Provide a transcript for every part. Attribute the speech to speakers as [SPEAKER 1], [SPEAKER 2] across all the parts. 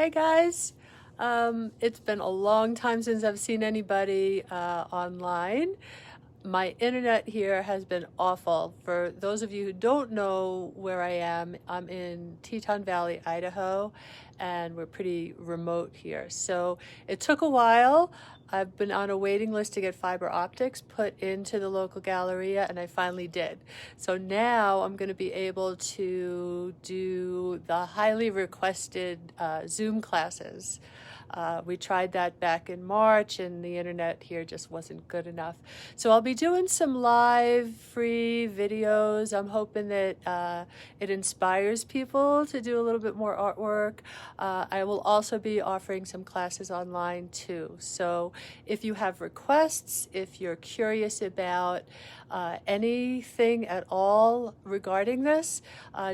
[SPEAKER 1] Hey guys, it's been a long time since I've seen anybody online. My internet here has been awful. For those of you who don't know where I am, I'm in Teton Valley, Idaho, and we're pretty remote here. So it took a while. I've been on a waiting list to get fiber optics put into the local Galleria, and I finally did. So now I'm going to be able to do the highly requested Zoom classes. We tried that back in March and the internet here just wasn't good enough. So I'll be doing some live free videos. I'm hoping that it inspires people to do a little bit more artwork. I will also be offering some classes online too. So if you have requests, if you're curious about anything at all regarding this,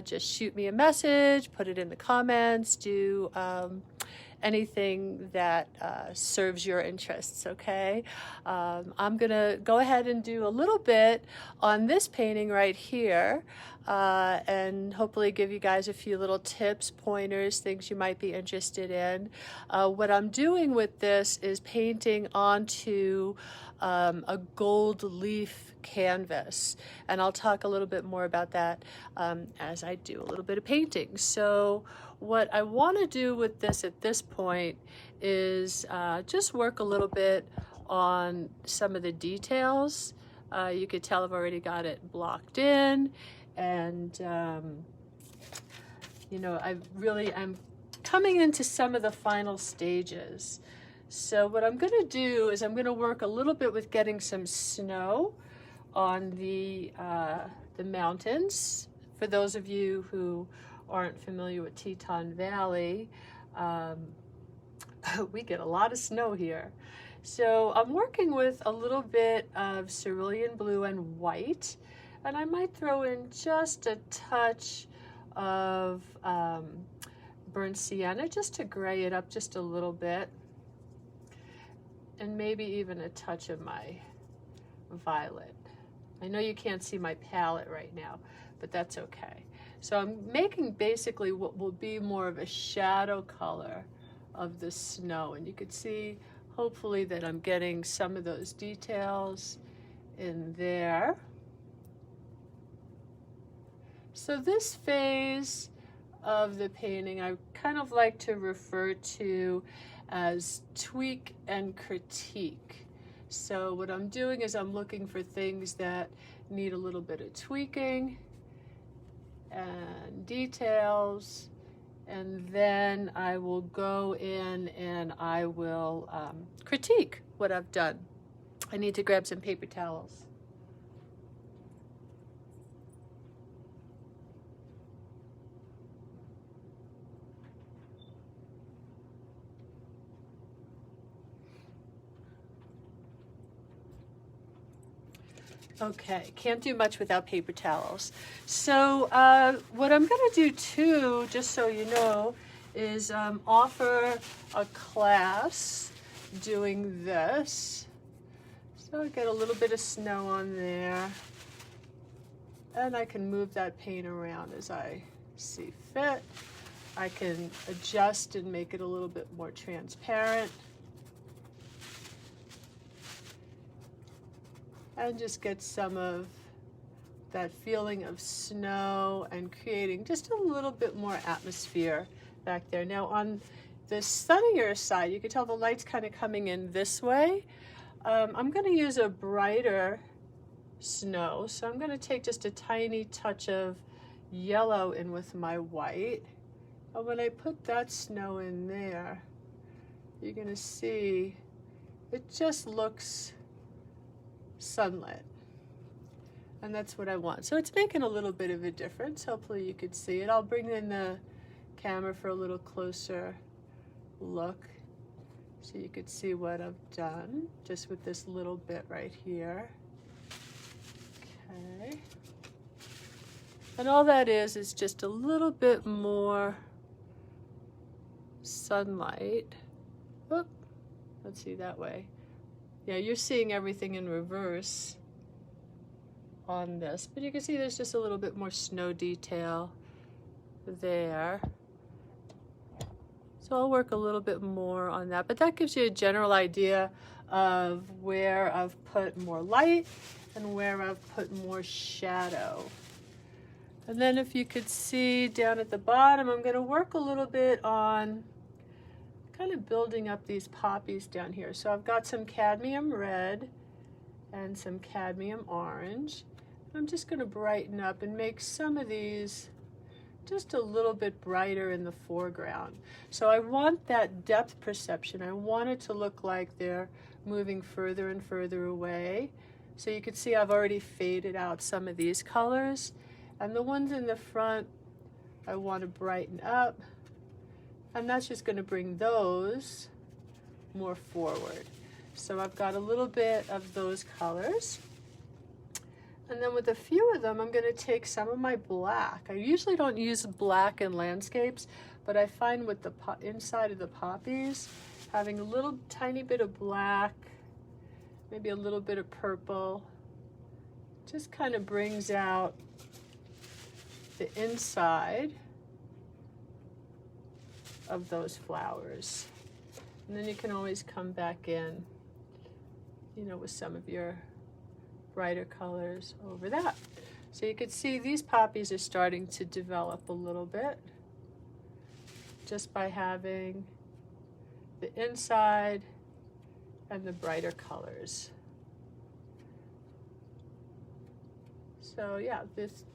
[SPEAKER 1] just shoot me a message, put it in the comments, do anything that serves your interests, okay? I'm gonna go ahead and do a little bit on this painting right here and hopefully give you guys a few little tips, pointers, things you might be interested in. What I'm doing with this is painting onto a gold leaf canvas, and I'll talk a little bit more about that as I do a little bit of painting. So what I want to do with this at this point is just work a little bit on some of the details. You could tell I've already got it blocked in, and you know, I'm coming into some of the final stages. So what I'm going to do is I'm going to work a little bit with getting some snow on the mountains. For those of you who aren't familiar with Teton Valley, we get a lot of snow here. So I'm working with a little bit of cerulean blue and white, and I might throw in just a touch of burnt sienna just to gray it up just a little bit, and maybe even a touch of my violet. I know you can't see my palette right now, but that's okay. So I'm making basically what will be more of a shadow color of the snow, and you could see hopefully that I'm getting some of those details in there. So this phase of the painting I kind of like to refer to as tweak and critique. So what I'm doing is I'm looking for things that need a little bit of tweaking and details, and then I will go in and I will critique what I've done. I need to grab some paper towels. Okay, can't do much without paper towels. So what I'm going to do too, just so you know, is offer a class doing this. So I get a little bit of snow on there, and I can move that paint around as I see fit. I can adjust and make it a little bit more transparent, and just get some of that feeling of snow and creating just a little bit more atmosphere back there. Now on the sunnier side, you can tell the light's kind of coming in this way. I'm going to use a brighter snow, so I'm going to take just a tiny touch of yellow in with my white. And when I put that snow in there, you're going to see it just looks sunlit, and that's what I want. So it's making a little bit of a difference. Hopefully you could see it. I'll bring in the camera for a little closer look so you could see what I've done just with this little bit right here. Okay, and all that is just a little bit more sunlight. Oop, let's see that way. Yeah, you're seeing everything in reverse on this, but you can see there's just a little bit more snow detail there. So I'll work a little bit more on that, but that gives you a general idea of where I've put more light and where I've put more shadow. And then if you could see down at the bottom, I'm going to work a little bit on kind of building up these poppies down here. So I've got some cadmium red and some cadmium orange. I'm just going to brighten up and make some of these just a little bit brighter in the foreground. So I want that depth perception. I want it to look like they're moving further and further away. So you can see I've already faded out some of these colors. And the ones in the front, I want to brighten up. And that's just going to bring those more forward. So I've got a little bit of those colors. And then with a few of them, I'm going to take some of my black. I usually don't use black in landscapes, but I find with the inside of the poppies, having a little tiny bit of black, maybe a little bit of purple, just kind of brings out the inside of those flowers. And then you can always come back in, you know, with some of your brighter colors over that. So you can see these poppies are starting to develop a little bit just by having the inside and the brighter colors. So yeah,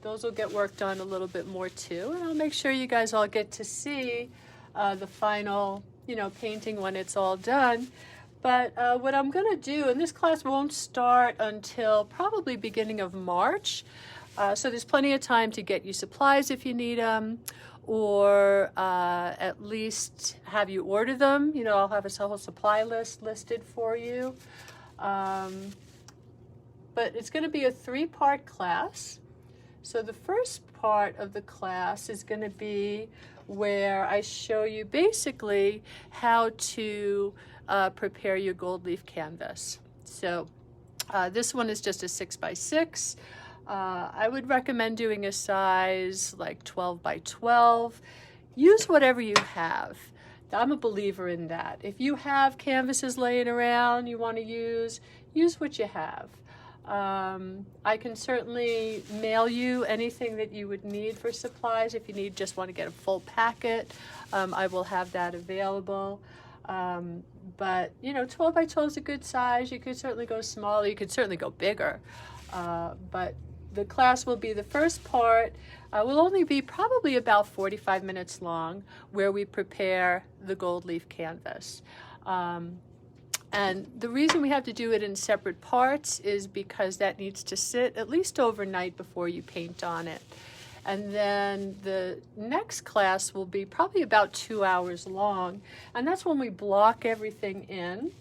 [SPEAKER 1] those will get worked on a little bit more too, and I'll make sure you guys all get to see the final, you know, painting when it's all done. But what I'm going to do, and this class won't start until probably beginning of March, so there's plenty of time to get you supplies if you need them, or at least have you order them. You know, I'll have a whole supply list listed for you. But it's going to be a 3-part class. So the first part of the class is going to be where I show you basically how to prepare your gold leaf canvas. So this one is just a 6x6. I would recommend doing a size like 12x12. Use whatever you have. I'm a believer in that. If you have canvases laying around you want to use what you have. I can certainly mail you anything that you would need for supplies. If you just want to get a full packet, I will have that available. But you know, 12x12 is a good size. You could certainly go smaller, you could certainly go bigger. But the class will be, the first part will only be probably about 45 minutes long, where we prepare the gold leaf canvas. And the reason we have to do it in separate parts is because that needs to sit at least overnight before you paint on it. And then the next class will be probably about 2 hours long, and that's when we block everything in.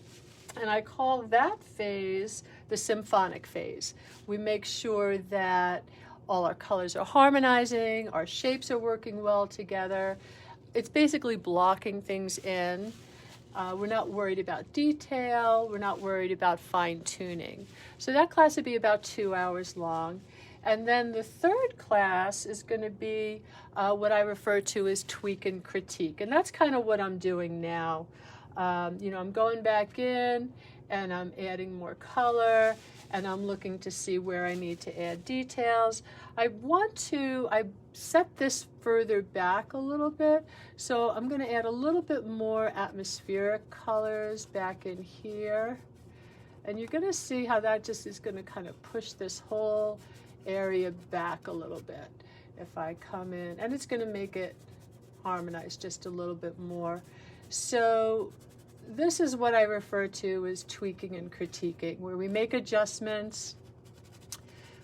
[SPEAKER 1] And I call that phase the symphonic phase. We make sure that all our colors are harmonizing, our shapes are working well together. It's basically blocking things in. We're not worried about detail. We're not worried about fine tuning. So that class would be about 2 hours long. And then the third class is going to be what I refer to as tweak and critique. And that's kind of what I'm doing now. You know, I'm going back in and I'm adding more color, and I'm looking to see where I need to add details. I set this further back a little bit, so I'm going to add a little bit more atmospheric colors back in here. And you're going to see how that just is going to kind of push this whole area back a little bit if I come in, and it's going to make it harmonize just a little bit more. So this is what I refer to as tweaking and critiquing, where we make adjustments,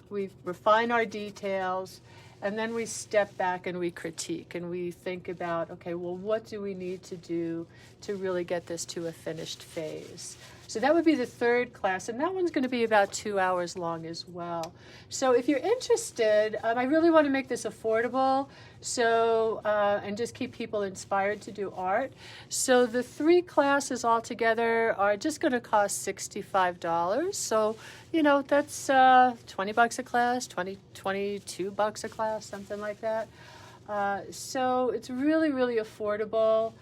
[SPEAKER 1] we refine our details, and then we step back and we critique and we think about, okay, well, what do we need to do to really get this to a finished phase? So that would be the third class, and that one's going to be about 2 hours long as well. So if you're interested, I really want to make this affordable, so and just keep people inspired to do art. So the 3 classes altogether are just going to cost $65. So, you know, that's 20 bucks a class, 22 bucks a class, something like that. So it's really, really affordable.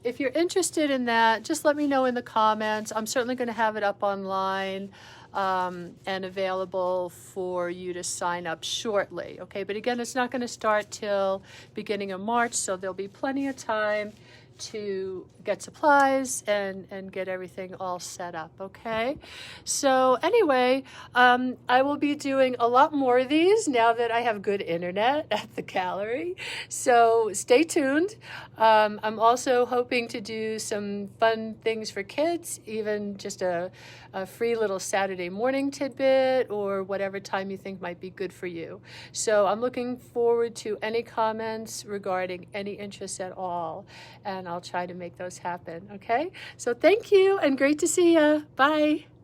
[SPEAKER 1] if you're interested in that, just let me know in the comments. I'm certainly going to have it up online and available for you to sign up shortly. Okay, but again, it's not going to start till beginning of March, so there'll be plenty of time to get supplies and get everything all set up. Okay, so anyway, I will be doing a lot more of these now that I have good internet at the gallery, so stay tuned. I'm also hoping to do some fun things for kids, even just a free little Saturday morning tidbit or whatever time you think might be good for you. So I'm looking forward to any comments regarding any interests at all, and I'll try to make those happen. Okay, so thank you and great to see you. Bye.